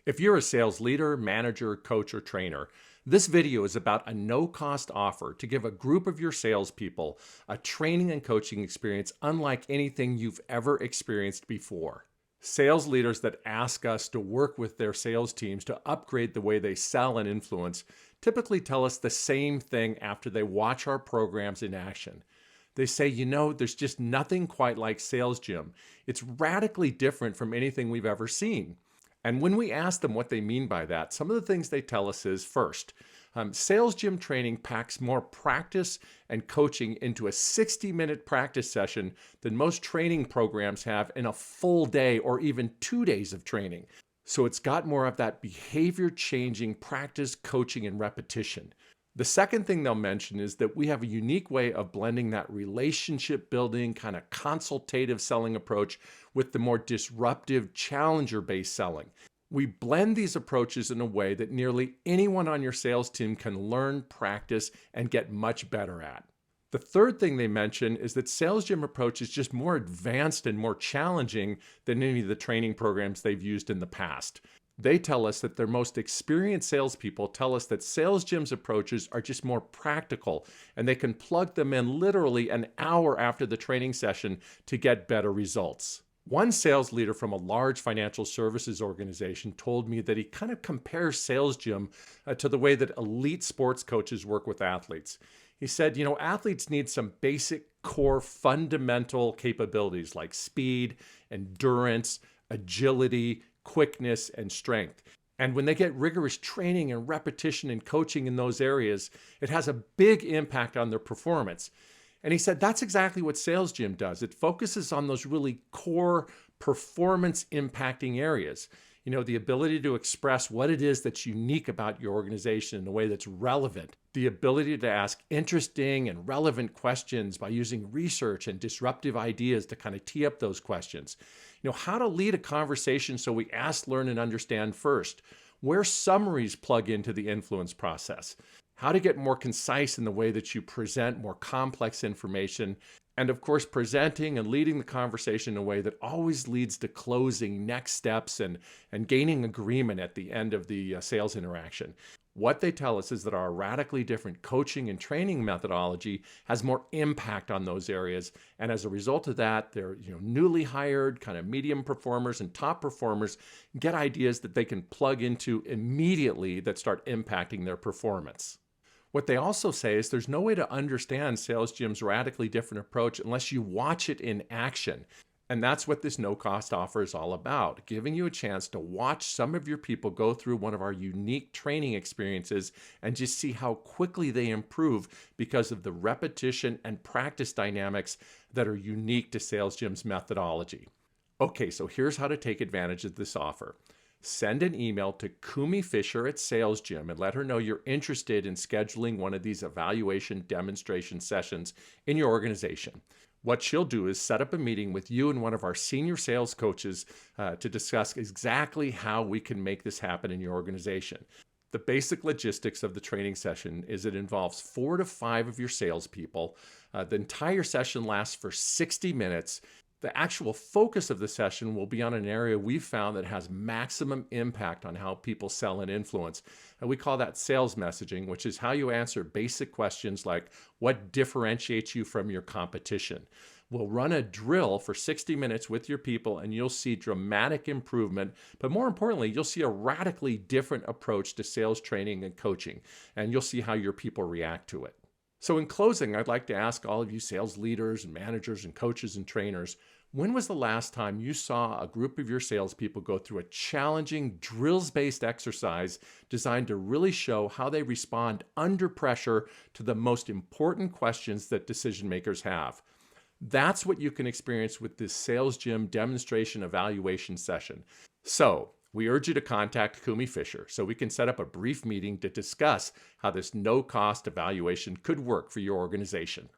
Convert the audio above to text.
If you're a sales leader, manager, coach, or trainer, this video is about a no-cost offer to give a group of your salespeople a training and coaching experience unlike anything you've ever experienced before. Sales leaders that ask us to work with their sales teams to upgrade the way they sell and influence typically tell us the same thing after they watch our programs in action. They say, there's just nothing quite like SalesGym. It's radically different from anything we've ever seen. And when we ask them what they mean by that, some of the things they tell us is first, SalesGym training packs more practice and coaching into a 60-minute practice session than most training programs have in a full day or even 2 days of training. So it's got more of that behavior changing practice, coaching, and repetition. The second thing they'll mention is that we have a unique way of blending that relationship building, kind of consultative selling approach with the more disruptive challenger-based selling. We blend these approaches in a way that nearly anyone on your sales team can learn, practice, and get much better at. The third thing they mention is that SalesGym approach is just more advanced and more challenging than any of the training programs they've used in the past. They tell us that their most experienced salespeople tell us that SalesGym's approaches are just more practical and they can plug them in literally an hour after the training session to get better results. One sales leader from a large financial services organization told me that he kind of compares SalesGym to the way that elite sports coaches work with athletes. He said, athletes need some basic core fundamental capabilities like speed, endurance, agility, quickness, and strength. And when they get rigorous training and repetition and coaching in those areas, it has a big impact on their performance. And he said that's exactly what SalesGym does. It focuses on those really core performance impacting areas. The ability to express what it is that's unique about your organization in a way that's relevant. The ability to ask interesting and relevant questions by using research and disruptive ideas to kind of tee up those questions. How to lead a conversation so we ask, learn, and understand first. Where summaries plug into the influence process. How to get more concise in the way that you present more complex information. And of course, presenting and leading the conversation in a way that always leads to closing next steps and gaining agreement at the end of the sales interaction. What they tell us is that our radically different coaching and training methodology has more impact on those areas. And as a result of that, their newly hired kind of medium performers and top performers get ideas that they can plug into immediately that start impacting their performance. What they also say is there's no way to understand SalesGym's radically different approach unless you watch it in action. And that's what this no-cost offer is all about, giving you a chance to watch some of your people go through one of our unique training experiences and just see how quickly they improve because of the repetition and practice dynamics that are unique to SalesGym's methodology. Okay, so here's how to take advantage of this offer. Send an email to Kumi Fisher at SalesGym and let her know you're interested in scheduling one of these evaluation demonstration sessions in your organization. What she'll do is set up a meeting with you and one of our senior sales coaches to discuss exactly how we can make this happen in your organization. The basic logistics of the training session is it involves 4 to 5 of your salespeople. The entire session lasts for 60 minutes. The actual focus of the session will be on an area we've found that has maximum impact on how people sell and influence. And we call that sales messaging, which is how you answer basic questions like what differentiates you from your competition. We'll run a drill for 60 minutes with your people and you'll see dramatic improvement. But more importantly, you'll see a radically different approach to sales training and coaching. And you'll see how your people react to it. So in closing, I'd like to ask all of you sales leaders and managers and coaches and trainers, when was the last time you saw a group of your salespeople go through a challenging drills-based exercise designed to really show how they respond under pressure to the most important questions that decision makers have? That's what you can experience with this SalesGym demonstration evaluation session. So we urge you to contact Kumi Fisher so we can set up a brief meeting to discuss how this no-cost evaluation could work for your organization.